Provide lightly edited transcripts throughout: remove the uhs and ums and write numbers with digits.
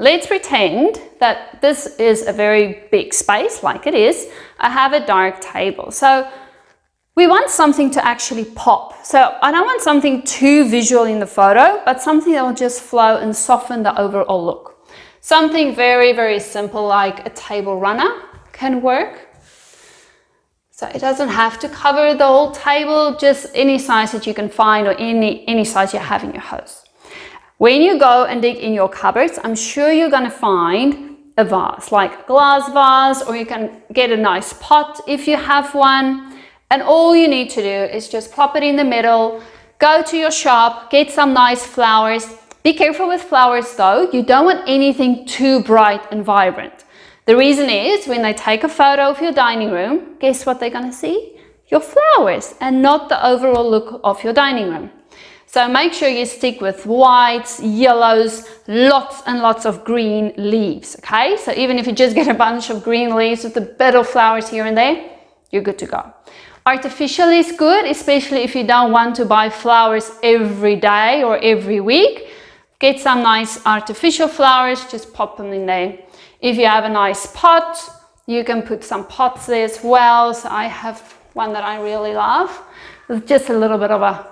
let's pretend that this is a very big space, like it is. I have a dark table. So we want something to actually pop. So I don't want something too visual in the photo, but something that will just flow and soften the overall look. Something very, very simple like a table runner can work. So it doesn't have to cover the whole table, just any size that you can find or any size you have in your house. When you go and dig in your cupboards, I'm sure you're going to find a vase, like a glass vase, or you can get a nice pot if you have one. And all you need to do is just plop it in the middle, go to your shop, get some nice flowers. Be careful with flowers though, you don't want anything too bright and vibrant. The reason is when they take a photo of your dining room, guess what they're going to see? Your flowers and not the overall look of your dining room. So make sure you stick with whites, yellows, lots and lots of green leaves, okay? So even if you just get a bunch of green leaves with a bit of flowers here and there, you're good to go. Artificial is good, especially if you don't want to buy flowers every day or every week. Get some nice artificial flowers, just pop them in there. If you have a nice pot, you can put some pots there as well. So I have one that I really love. With just a little bit of a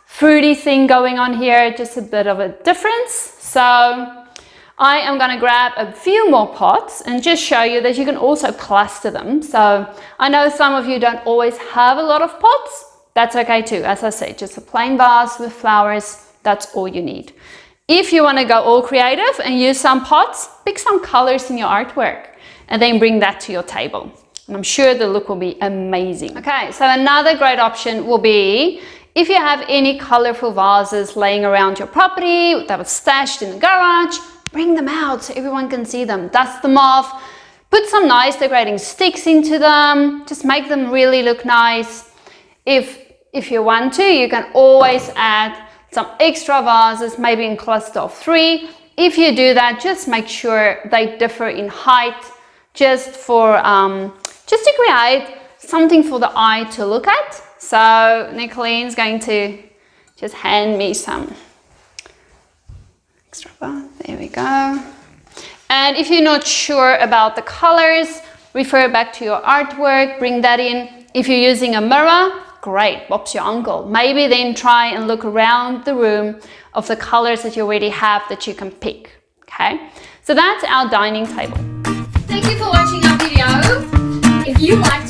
fruity thing going on here, just a bit of a difference. So I am going to grab a few more pots and just show you that you can also cluster them. So I know some of you don't always have a lot of pots. That's okay too. As I said, just a plain vase with flowers. That's all you need. If you want to go all creative and use some pots, pick some colors in your artwork and then bring that to your table. And I'm sure the look will be amazing. Okay, so another great option will be if you have any colorful vases laying around your property that was stashed in the garage, bring them out so everyone can see them. Dust them off, put some nice decorating sticks into them, just make them really look nice. If you want to, you can always add some extra vases, maybe in cluster of 3. If you do that, just make sure they differ in height, just to create something for the eye to look at. So Nicolene's going to just hand me some extra vase. There we go. And if you're not sure about the colors, refer back to your artwork, bring that in. If you're using a mirror, great, Bob's your uncle. Maybe then try and look around the room of the colors that you already have that you can pick, okay? So that's our dining table. Thank you for watching our video. If you like